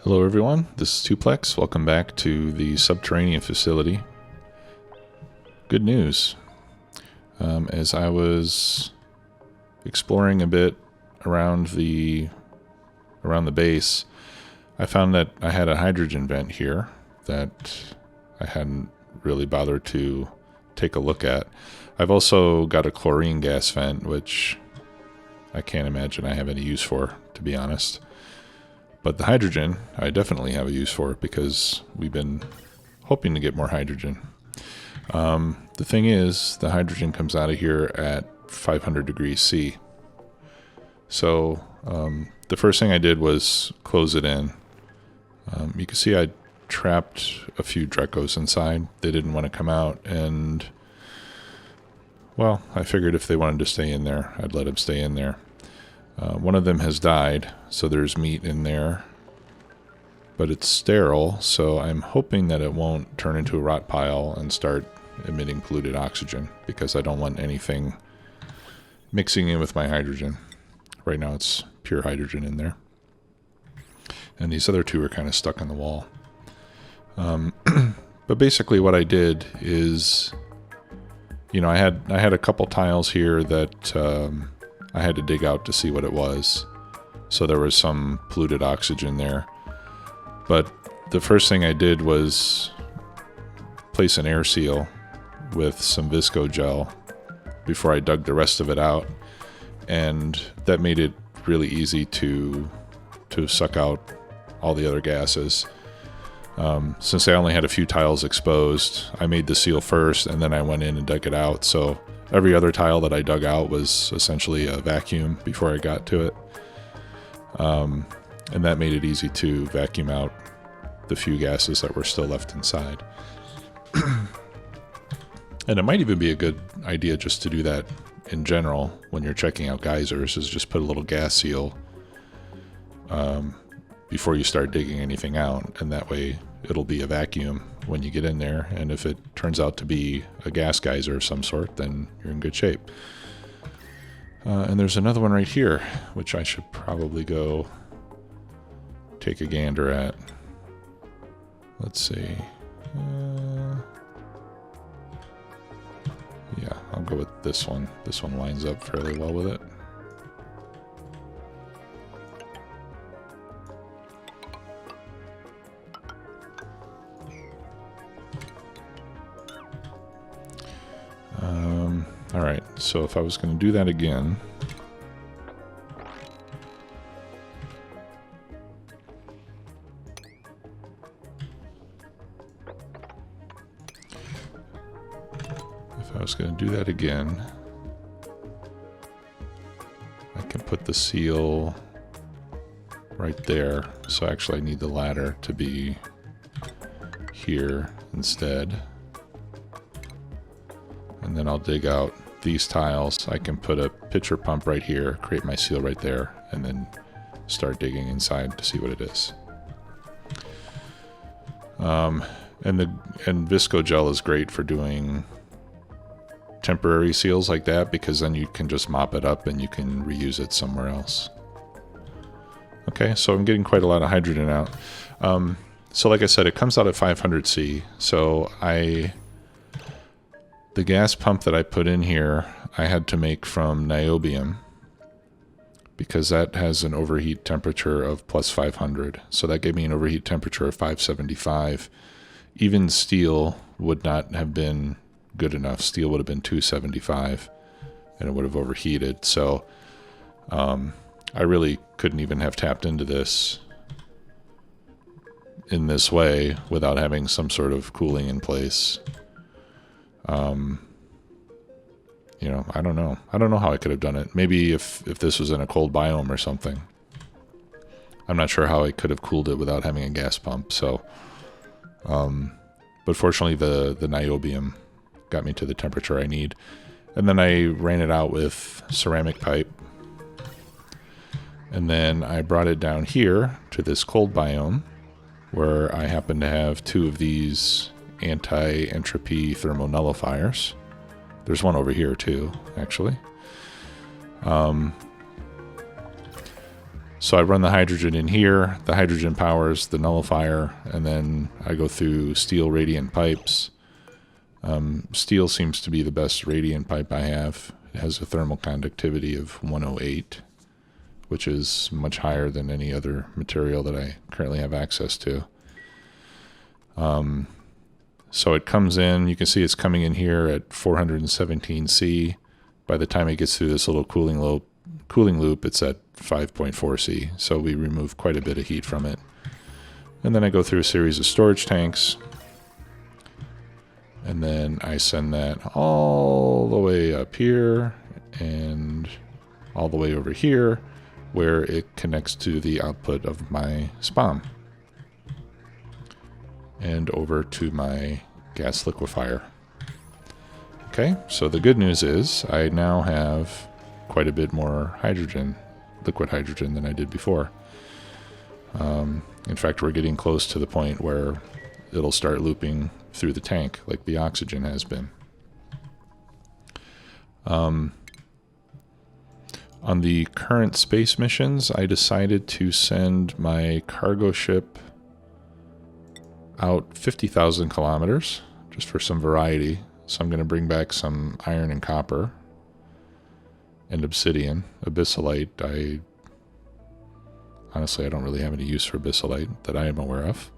Hello everyone, this is Tuplex. Welcome back to the Subterranean facility. Good news. As I was exploring a bit around the base, I found that I had a hydrogen vent here that I hadn't really bothered to take a look at. I've also got a chlorine gas vent, which I can't imagine I have any use for, to be honest. But the hydrogen, I definitely have a use for it because we've been hoping to get more hydrogen. The thing is, the hydrogen comes out of here at 500 degrees C. So the first thing I did was close it in. You can see I trapped a few Drecos inside. They didn't want to come out, and well, I figured if they wanted to stay in there, I'd let them stay in there. One of them has died, so there's meat in there, but it's sterile, so I'm hoping that it won't turn into a rot pile and start emitting polluted oxygen, because I don't want anything mixing in with my hydrogen. Right now it's pure hydrogen in there. And these other two are kind of stuck on the wall. But basically what I did is, you know, I had a couple tiles here that I had to dig out to see what it was. So there was some polluted oxygen there. But the first thing I did was place an air seal with some visco gel before I dug the rest of it out. And that made it really easy to suck out all the other gases. Since I only had a few tiles exposed, I made the seal first and then I went in and dug it out. So every other tile that I dug out was essentially a vacuum before I got to it. And that made it easy to vacuum out the few gases that were still left inside. And it might even be a good idea just to do that in general when you're checking out geysers, is just put a little gas seal before you start digging anything out, and that way it'll be a vacuum when you get in there, and if it turns out to be a gas geyser of some sort, then you're in good shape. And there's another one right here, which I should probably go take a gander at. Let's see. Yeah, I'll go with this one. This one lines up fairly well with it. Alright, so if I was going to do that again, I can put the seal right there. So actually I need the ladder to be here instead. And then I'll dig out these tiles. I can put a pitcher pump right here, create my seal right there, and then start digging inside to see what it is. And visco gel is great for doing temporary seals like that, because then you can just mop it up and you can reuse it somewhere else. Okay, so I'm getting quite a lot of hydrogen out. So like I said, it comes out at 500 C. So the gas pump that I put in here, I had to make from niobium, because that has an overheat temperature of plus 500. So that gave me an overheat temperature of 575. Even steel would not have been good enough. Steel would have been 275 and it would have overheated. So I really couldn't even have tapped into this in this way without having some sort of cooling in place. You know, I don't know how I could have done it. Maybe if this was in a cold biome or something. I'm not sure how I could have cooled it without having a gas pump. So, but fortunately the niobium got me to the temperature I need. And then I ran it out with ceramic pipe. And then I brought it down here to this cold biome, where I happen to have two of these anti-entropy thermonullifiers. There's one over here too, actually. So I run the hydrogen in here. The hydrogen powers the nullifier, and then I go through steel radiant pipes. Steel seems to be the best radiant pipe I have. It has a thermal conductivity of 108, which is much higher than any other material that I currently have access to. So it comes in, you can see it's coming in here at 417 C. By the time it gets through this little cooling loop, it's at 5.4 C. So we remove quite a bit of heat from it. And then I go through a series of storage tanks. And then I send that all the way up here and all the way over here, where it connects to the output of my SPOM and over to my gas liquefier. Okay, so the good news is I now have quite a bit more hydrogen, liquid hydrogen, than I did before. In fact, we're getting close to the point where it'll start looping through the tank like the oxygen has been. On the current space missions, I decided to send my cargo ship out 50,000 kilometers, just for some variety. So I'm going to bring back some iron and copper and obsidian. Abyssalite, honestly, I don't really have any use for abyssalite that I am aware of.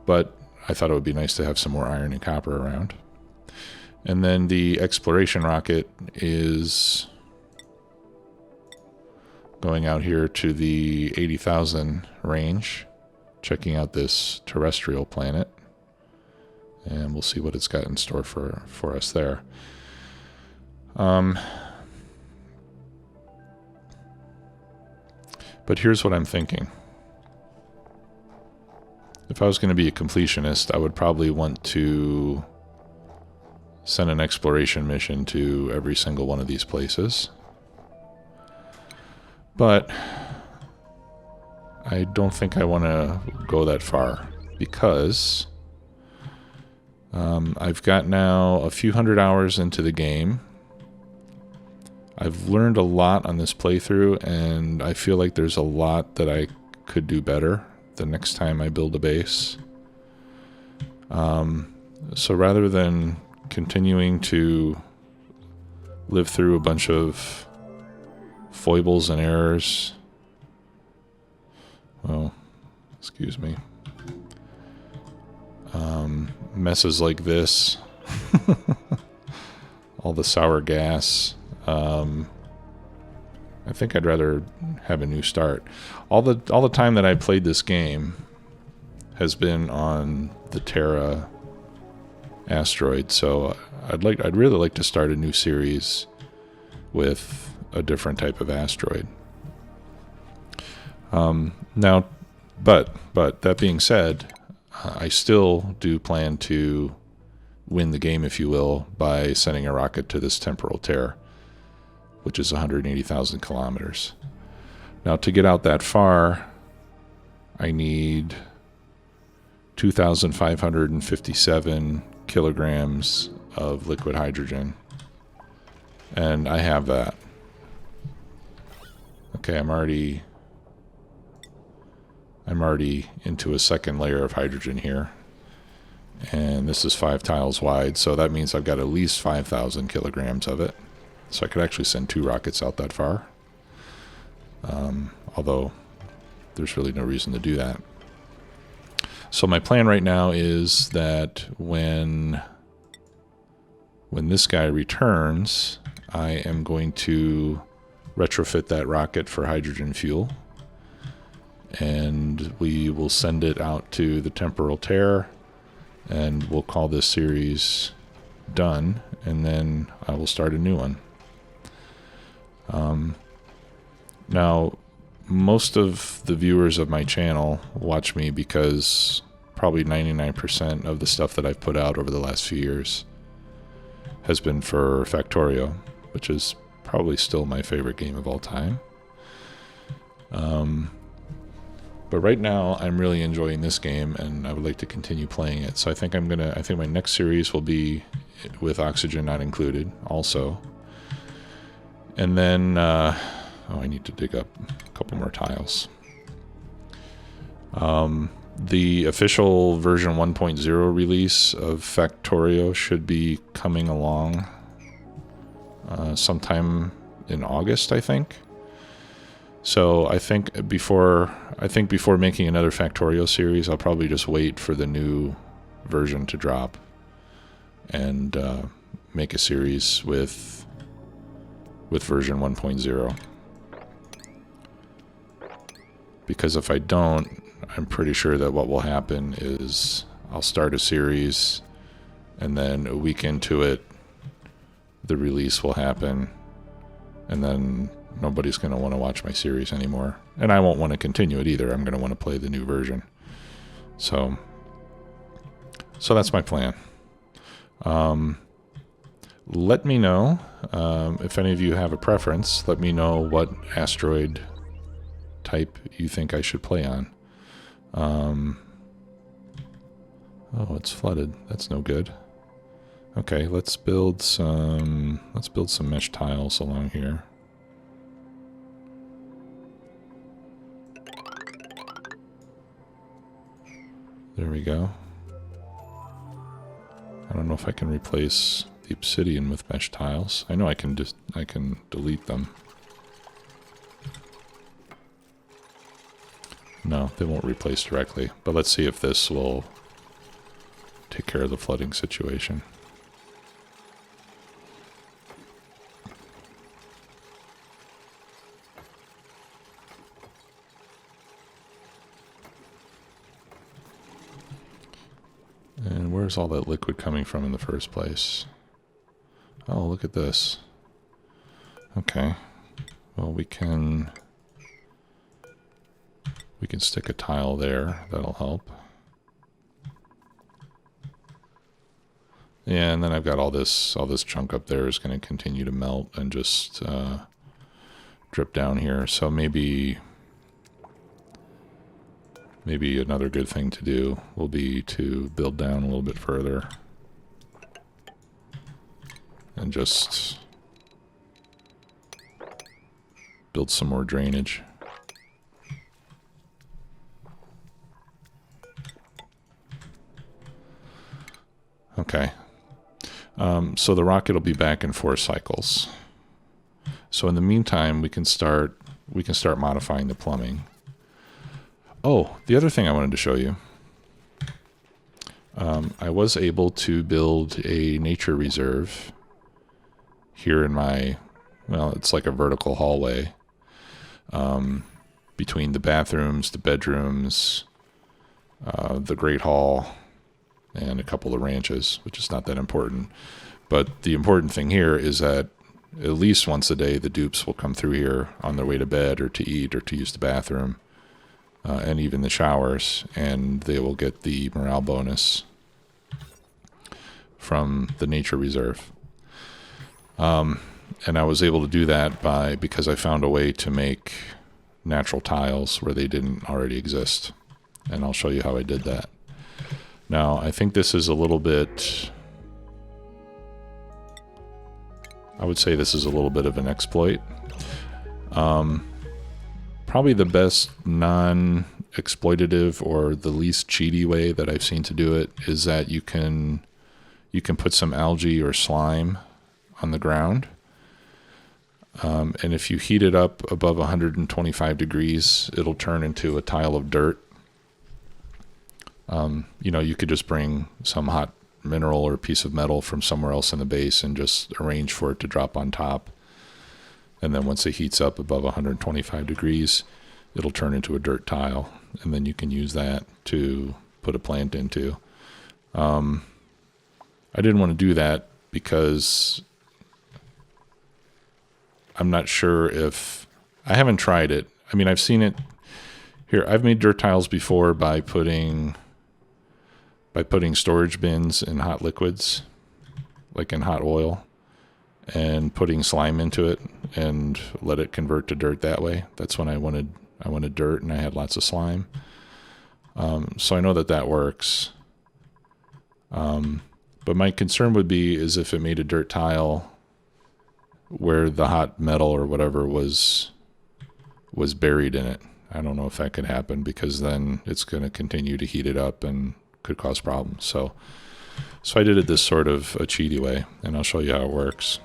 But I thought it would be nice to have some more iron and copper around. And then the exploration rocket is going out here to the 80,000 range, checking out this terrestrial planet, and we'll see what it's got in store for us there. But here's what I'm thinking. If I was going to be a completionist, I would probably want to send an exploration mission to every single one of these places. But I don't think I want to go that far, because I've got now a few hundred hours into the game. I've learned a lot on this playthrough, and I feel like there's a lot that I could do better the next time I build a base. So rather than continuing to live through a bunch of foibles and errors, well, excuse me, messes like this, all the sour gas, I think I'd rather have a new start. All the time that I played this game has been on the Terra asteroid, so I'd really like to start a new series with a different type of asteroid. Now, but that being said, I still do plan to win the game, if you will, by sending a rocket to this temporal tear, which is 180,000 kilometers. Now, to get out that far, I need 2,557 kilograms of liquid hydrogen, and I have that. Okay, I'm already into a second layer of hydrogen here, and this is 5 tiles wide, so that means I've got at least 5,000 kilograms of it. So I could actually send 2 rockets out that far, although there's really no reason to do that. So my plan right now is that when this guy returns, I am going to retrofit that rocket for hydrogen fuel, and we will send it out to the temporal tear, and we'll call this series done, and then I will start a new one. Now, most of the viewers of my channel watch me because probably 99% of the stuff that I've put out over the last few years has been for Factorio, which is probably still my favorite game of all time. But right now, I'm really enjoying this game, and I would like to continue playing it. So I think my next series will be with oxygen not included, also. And then Oh, I need to dig up a couple more tiles. The official version 1.0 release of Factorio should be coming along sometime in August, I think. So I think before making another Factorio series, I'll probably just wait for the new version to drop and make a series with version 1.0. Because if I don't, I'm pretty sure that what will happen is I'll start a series, and then a week into it, the release will happen, and then nobody's going to want to watch my series anymore. And I won't want to continue it either. I'm going to want to play the new version. So that's my plan. Let me know if any of you have a preference. Let me know what asteroid type you think I should play on. Oh, it's flooded. That's no good. Okay, let's build some mesh tiles along here. There we go. I don't know if I can replace the obsidian with mesh tiles. I know I can delete them. No, they won't replace directly. But let's see if this will take care of the flooding situation. And where's all that liquid coming from in the first place? Oh, look at this. Okay. Well, we can stick a tile there. That'll help. Yeah, and then I've got all this chunk up there is going to continue to melt and just drip down here. So maybe another good thing to do will be to build down a little bit further and just build some more drainage. Okay. So the rocket will be back in 4 cycles. So in the meantime, we can start modifying the plumbing. Oh, the other thing I wanted to show you. I was able to build a nature reserve here in my, well, it's like a vertical hallway between the bathrooms, the bedrooms, the Great Hall, and a couple of ranches, which is not that important. But the important thing here is that at least once a day, the dupes will come through here on their way to bed or to eat or to use the bathroom, and even the showers, and they will get the morale bonus from the nature reserve. And I was able to do that because I found a way to make natural tiles where they didn't already exist. And I'll show you how I did that. Now, I think this is a little bit, I would say this is a little bit of an exploit. Probably the best non-exploitative or the least cheaty way that I've seen to do it is that you can put some algae or slime on the ground. And if you heat it up above 125 degrees, it'll turn into a tile of dirt. You could just bring some hot mineral or piece of metal from somewhere else in the base and just arrange for it to drop on top. And then once it heats up above 125 degrees, it'll turn into a dirt tile. And then you can use that to put a plant into. I didn't want to do that because I'm not sure if, I haven't tried it. I mean, I've seen it here. I've made dirt tiles before by putting storage bins in hot liquids, like in hot oil, and putting slime into it and let it convert to dirt that way. That's when I wanted dirt and I had lots of slime. So I know that works. But my concern would be is if it made a dirt tile where the hot metal or whatever was was buried in it. I don't know if that could happen, because then it's going to continue to heat it up and could cause problems. So I did it this sort of a cheaty way, and I'll show you how it works.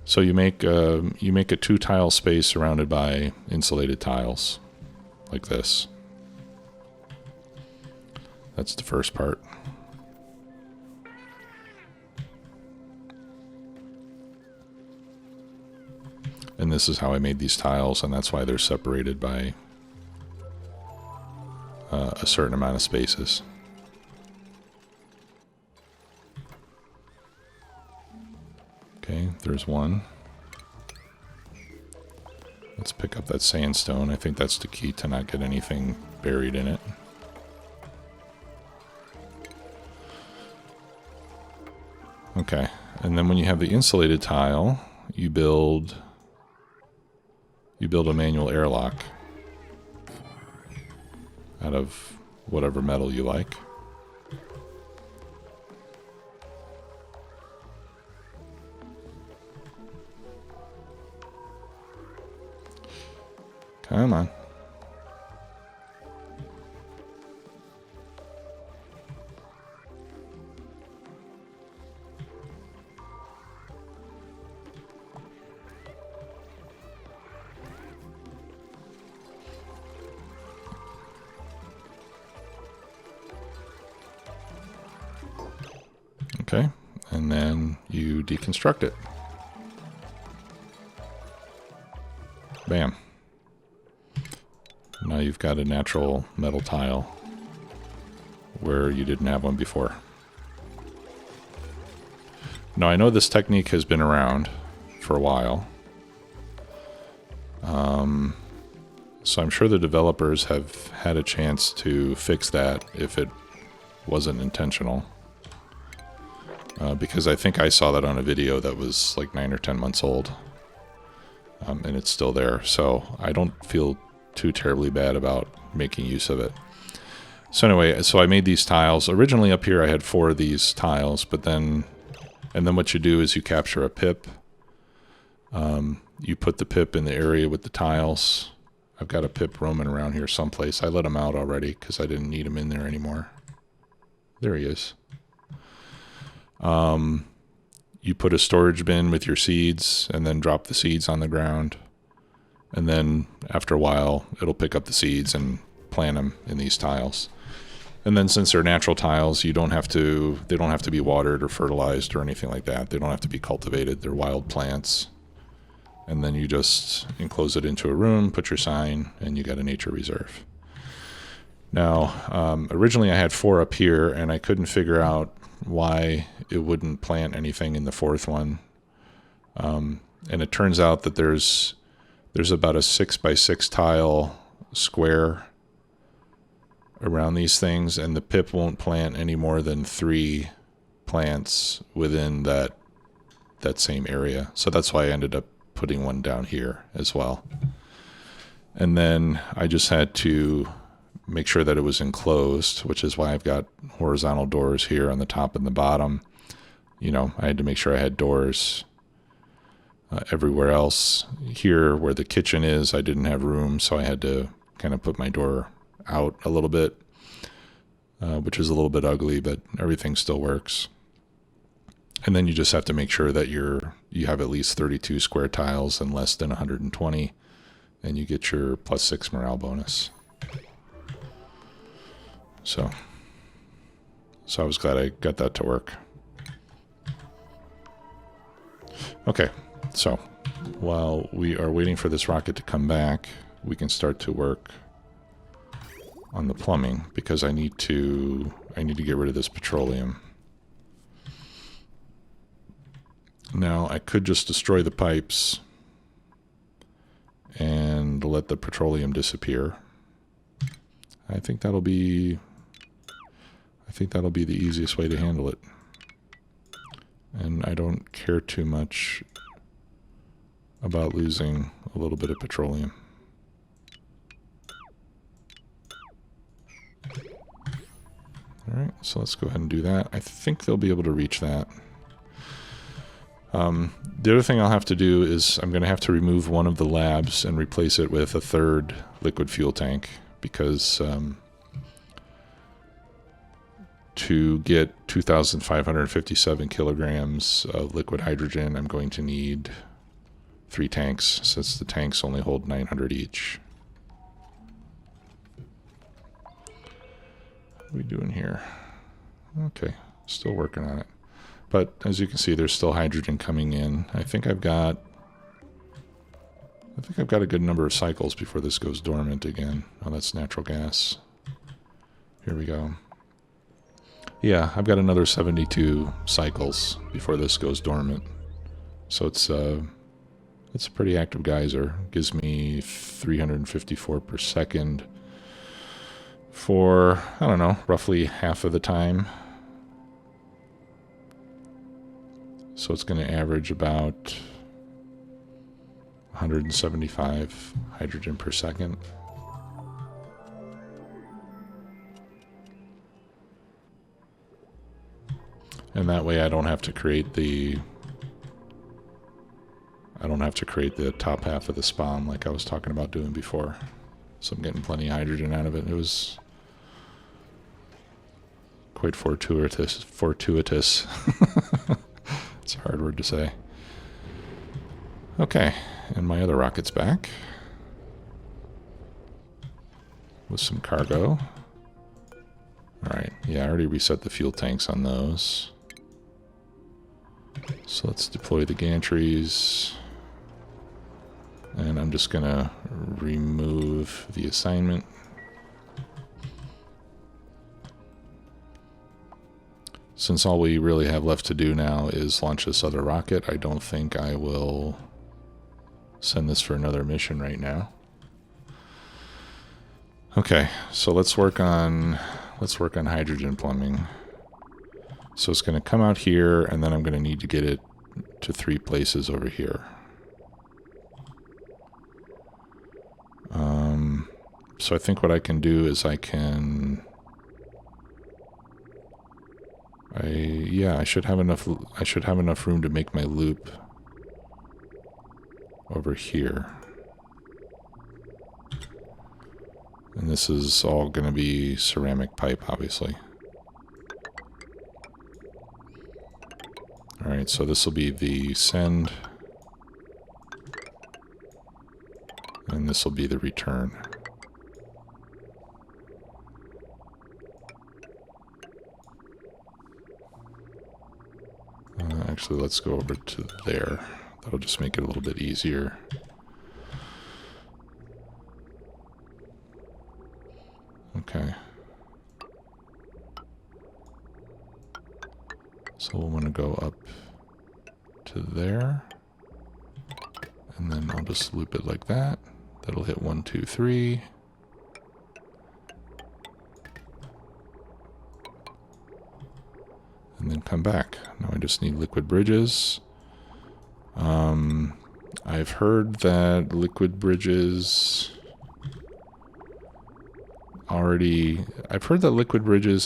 So you make a 2-tile space surrounded by insulated tiles, like this. That's the first part. And this is how I made these tiles, and that's why they're separated by a certain amount of spaces. Okay, there's one. Let's pick up that sandstone. I think that's the key to not get anything buried in it. Okay, and then when you have the insulated tile, you build a manual airlock out of whatever metal you like. Come on. Okay, and then you deconstruct it. Bam. Now you've got a natural metal tile where you didn't have one before. Now I know this technique has been around for a while. So I'm sure the developers have had a chance to fix that if it wasn't intentional. Because I think I saw that on a video that was like 9 or 10 months old. And it's still there. So I don't feel too terribly bad about making use of it. So anyway, so I made these tiles. Originally up here I had 4 of these tiles, but then what you do is you capture a pip. You put the pip in the area with the tiles. I've got a pip roaming around here someplace. I let him out already because I didn't need him in there anymore. There he is. You put a storage bin with your seeds and then drop the seeds on the ground. And then after a while, it'll pick up the seeds and plant them in these tiles. And then since they're natural tiles, they don't have to be watered or fertilized or anything like that. They don't have to be cultivated. They're wild plants. And then you just enclose it into a room, put your sign, and you got a nature reserve. Now, originally I had 4 up here, and I couldn't figure out why it wouldn't plant anything in the 4th one. And it turns out that there's about a 6x6 tile square around these things, and the pip won't plant any more than 3 plants within that same area. So that's why I ended up putting one down here as well. And then I just had to make sure that it was enclosed, which is why I've got horizontal doors here on the top and the bottom. You know, I had to make sure I had doors everywhere else. Here where the kitchen is, I didn't have room, so I had to kind of put my door out a little bit, which is a little bit ugly, but everything still works. And then you just have to make sure that you have at least 32 square tiles and less than 120, and you get your +6 morale bonus. So I was glad I got that to work. Okay, so while we are waiting for this rocket to come back, we can start to work on the plumbing, because I need to get rid of this petroleum. Now, I could just destroy the pipes and let the petroleum disappear. I think that'll be the easiest way to handle it. And I don't care too much about losing a little bit of petroleum. Alright, so let's go ahead and do that. I think they'll be able to reach that. The other thing I'll have to do is I'm going to have to remove one of the labs and replace it with a third liquid fuel tank, because to get 2,557 kilograms of liquid hydrogen, I'm going to need 3 tanks, since the tanks only hold 900 each. What are we doing here? Okay, still working on it. But as you can see, there's still hydrogen coming in. I think I've got a good number of cycles before this goes dormant again. Oh, that's natural gas. Here we go. Yeah, I've got another 72 cycles before this goes dormant. So it's a pretty active geyser. It gives me 354 per second for, I don't know, roughly half of the time. So it's going to average about 175 hydrogen per second. And that way I don't have to create the top half of the spawn like I was talking about doing before. So I'm getting plenty of hydrogen out of it. It was quite fortuitous. It's a hard word to say. Okay, and my other rocket's back with some cargo. Alright, yeah, I already reset the fuel tanks on those. So let's deploy the gantries. And I'm just going to remove the assignment. Since all we really have left to do now is launch this other rocket, I don't think I will send this for another mission right now. Okay, so let's work on hydrogen plumbing. So it's going to come out here, and then I'm going to need to get it to 3 places over here. So I think what I can do is I should have enough room to make my loop over here. And this is all going to be ceramic pipe, obviously. Alright, so this will be the send. And this will be the return. Actually, let's go over to there. That'll just make it a little bit easier. Okay. So we'll want to go up to there. And then I'll just loop it like that. That'll hit 1, 2, 3. And then come back. Now I just need liquid bridges. I've heard that liquid bridges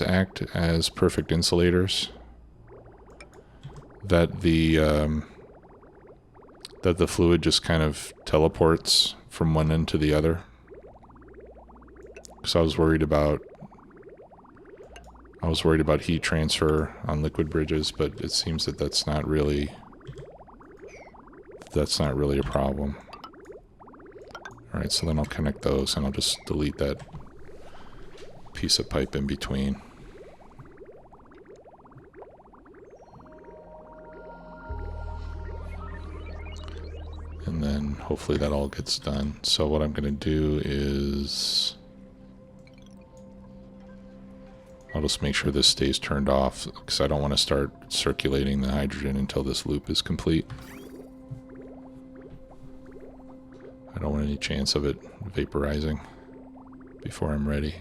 act as perfect insulators. That the fluid just kind of teleports from one end to the other. Because I was worried about heat transfer on liquid bridges, but it seems that that's not really a problem. Alright, so then I'll connect those and I'll just delete that piece of pipe in between. And then hopefully that all gets done. So what I'm going to do is I'll just make sure this stays turned off, because I don't want to start circulating the hydrogen until this loop is complete. I don't want any chance of it vaporizing before I'm ready.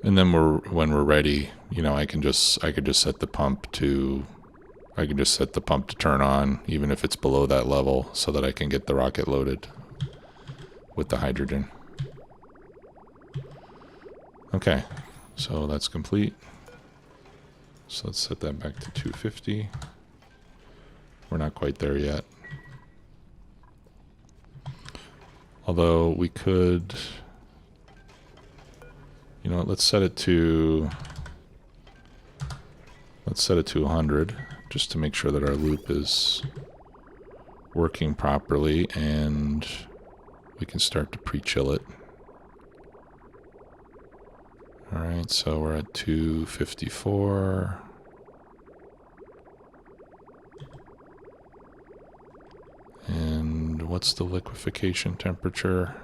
And then when we're ready, you know, I could just set the pump to I can just set the pump to turn on, even if it's below that level, so that I can get the rocket loaded with the hydrogen. Okay, so that's complete. So let's set that back to 250. We're not quite there yet. Although we could, you know what, let's set it to 100, just to make sure that our loop is working properly, and we can start to pre-chill it. Alright, so we're at 254. And what's the liquefaction temperature?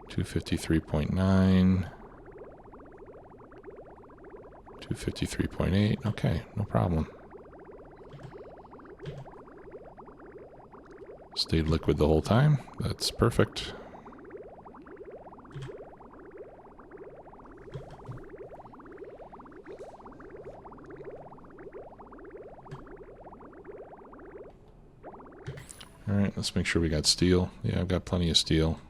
253.9. 253.8. Okay, no problem. Stayed liquid the whole time. That's perfect. Alright, let's make sure we got steel. Yeah, I've got plenty of steel.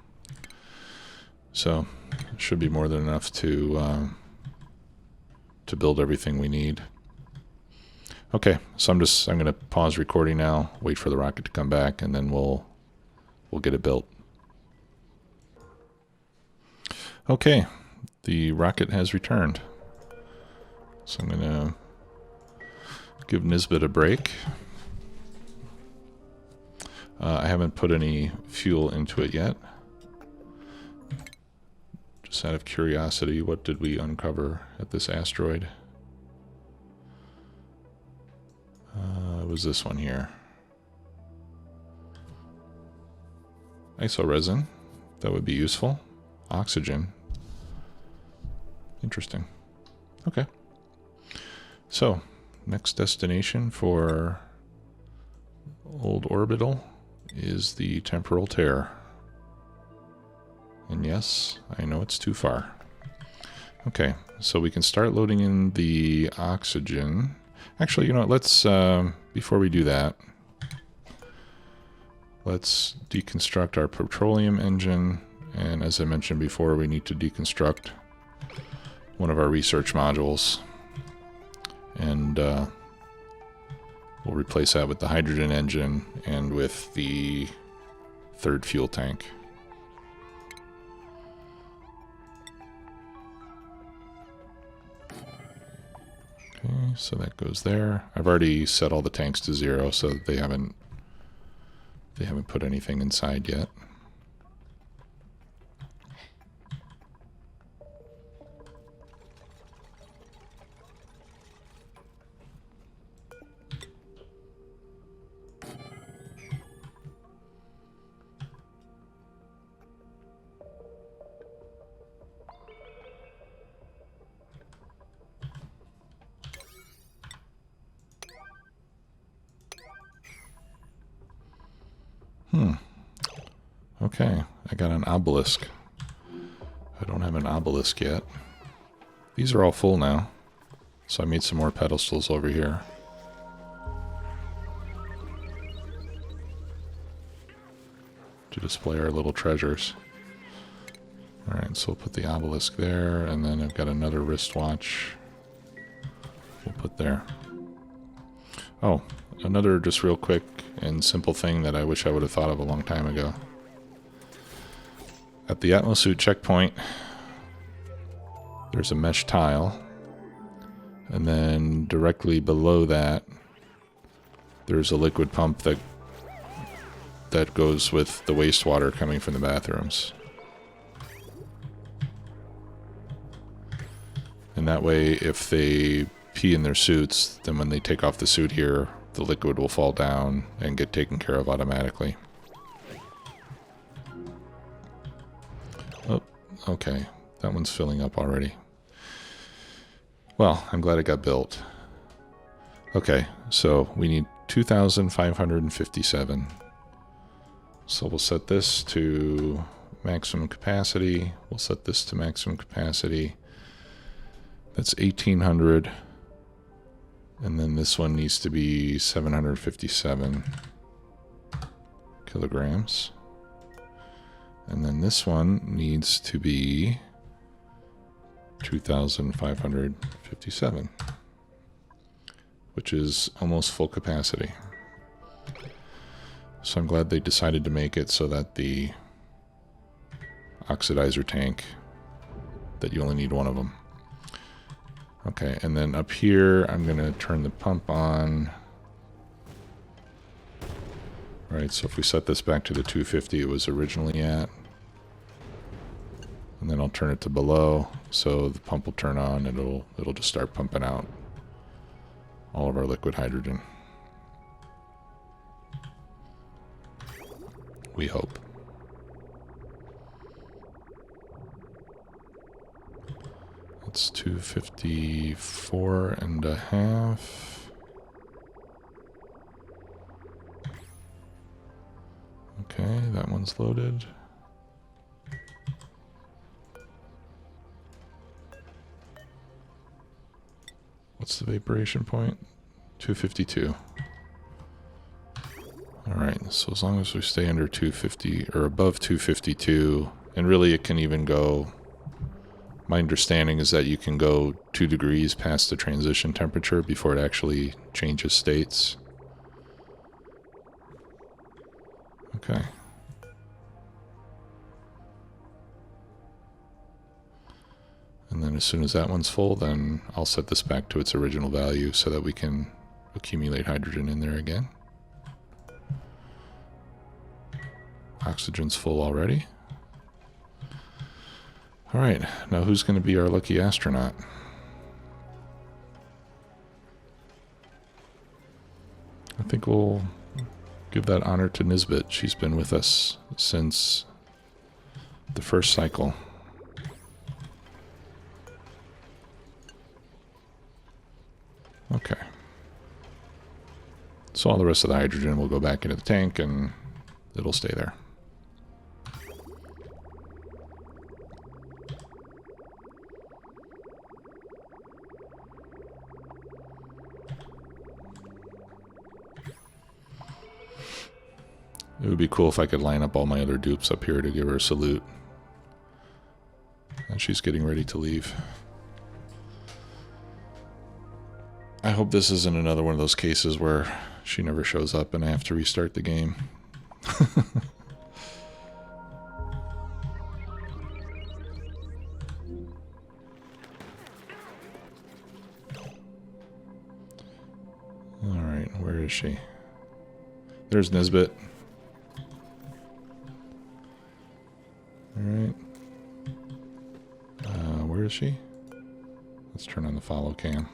So, it should be more than enough to build everything we need. Okay, so I'm going to pause recording now, wait for the rocket to come back, and then we'll get it built. Okay, the rocket has returned. So I'm going to give Nisbet a break. I haven't put any fuel into it yet. Just out of curiosity, what did we uncover at this asteroid? It was this one here. Isoresin. That would be useful. Oxygen. Interesting. Okay. So, next destination for Old Orbital is the Temporal Tear. And yes, I know it's too far. Okay, so we can start loading in the oxygen. Actually, you know what, let's, before we do that, let's deconstruct our petroleum engine. And as I mentioned before, we need to deconstruct one of our research modules. And we'll replace that with the hydrogen engine and with the third fuel tank. Okay, so that goes there. I've already set all the tanks to 0, so they haven't put anything inside yet. Okay, I got an obelisk. I don't have an obelisk yet. These are all full now, so I made some more pedestals over here. To display our little treasures. Alright, so we'll put the obelisk there, and then I've got another wristwatch we'll put there. Oh, another just real quick and simple thing that I wish I would have thought of a long time ago. At the Atmosuit checkpoint, there's a mesh tile, and then directly below that, there's a liquid pump that goes with the wastewater coming from the bathrooms. And that way, if they pee in their suits, then when they take off the suit here, the liquid will fall down and get taken care of automatically. Oh, okay. That one's filling up already. Well, I'm glad it got built. Okay, so we need 2,557. So we'll set this to maximum capacity. We'll set this to maximum capacity. That's 1,800. And then this one needs to be 757 kilograms. And then this one needs to be 2,557, which is almost full capacity. So I'm glad they decided to make it so that the oxidizer tank, that you only need one of them. Okay, and then up here, I'm going to turn the pump on. Right, so if we set this back to the 250 it was originally at, and then I'll turn it to below, so the pump will turn on and it'll just start pumping out all of our liquid hydrogen. We hope. That's 254.5. Okay, that one's loaded. What's the vaporation point? 252. Alright, so as long as we stay under 250 or above 252, and really it can even go, my understanding is that you can go 2 degrees past the transition temperature before it actually changes states. Okay. And then as soon as that one's full, then I'll set this back to its original value so that we can accumulate hydrogen in there again. Oxygen's full already. Alright, now who's going to be our lucky astronaut? I think we'll give that honor to Nisbet. She's been with us since the first cycle. Okay. So all the rest of the hydrogen will go back into the tank and it'll stay there. It would be cool if I could line up all my other dupes up here to give her a salute. And she's getting ready to leave. I hope this isn't another one of those cases where she never shows up and I have to restart the game. Alright, where is she? There's Nisbet. Alright. Where is she? Let's turn on the follow cam.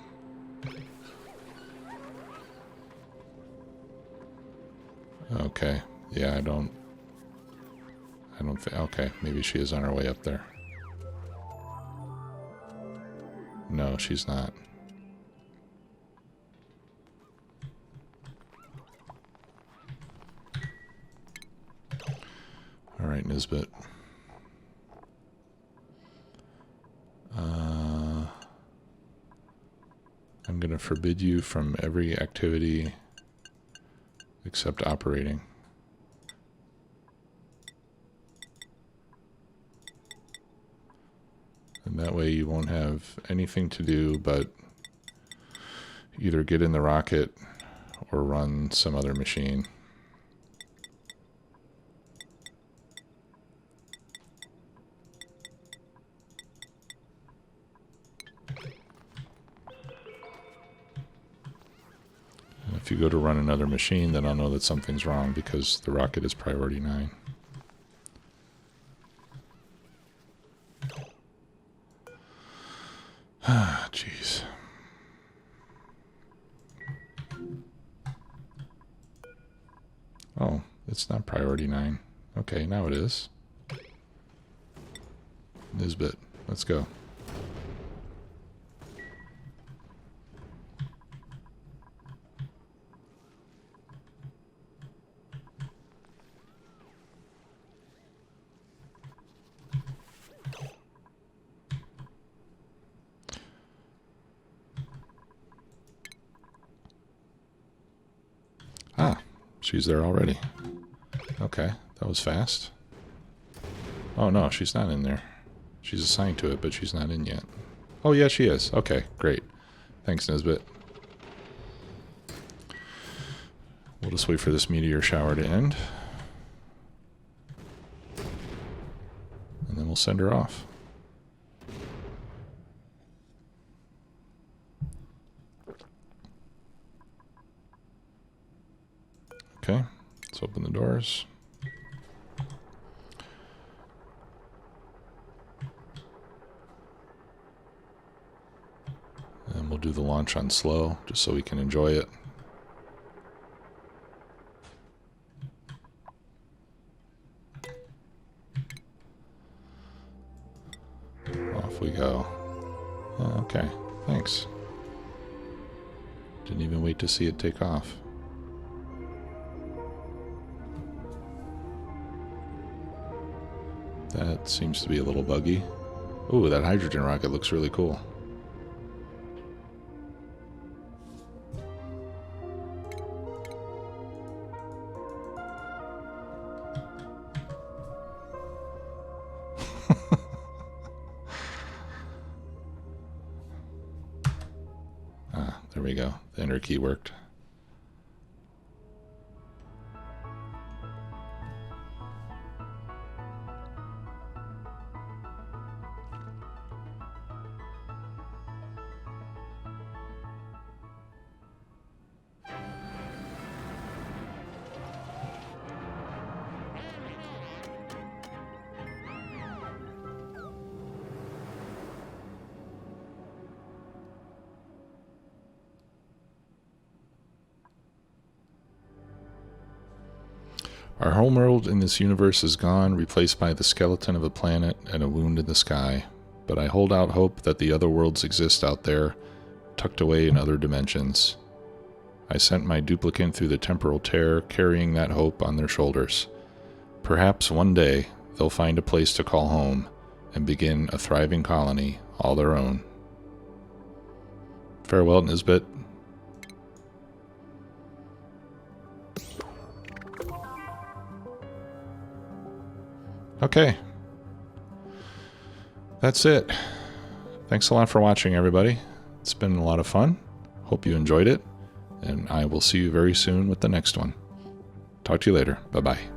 Okay. Yeah, I don't think... Okay, maybe she is on her way up there. No, she's not. Alright, Nisbet. I'm going to forbid you from every activity except operating. And that way you won't have anything to do but either get in the rocket or run some other machine. If you go to run another machine, then I'll know that something's wrong because the rocket is priority 9. Ah, jeez. Oh, it's not priority 9. Okay, now it is. Nisbet, let's go. She's there already. Okay, that was fast. Oh no, she's not in there. She's assigned to it, but she's not in yet. Oh yeah, she is. Okay, great. Thanks, Nisbet. We'll just wait for this meteor shower to end. And then we'll send her off. Okay, let's open the doors. And we'll do the launch on slow, just so we can enjoy it. Off we go. Okay, thanks. Didn't even wait to see it take off. That seems to be a little buggy. Ooh, that hydrogen rocket looks really cool. Ah, there we go. The enter key worked. Our homeworld in this universe is gone, replaced by the skeleton of a planet and a wound in the sky. But I hold out hope that the other worlds exist out there, tucked away in other dimensions. I sent my duplicate through the temporal tear, carrying that hope on their shoulders. Perhaps one day they'll find a place to call home and begin a thriving colony all their own. Farewell, Nisbet. Okay. That's it. Thanks a lot for watching, everybody. It's been a lot of fun. Hope you enjoyed it. And I will see you very soon with the next one. Talk to you later. Bye-bye.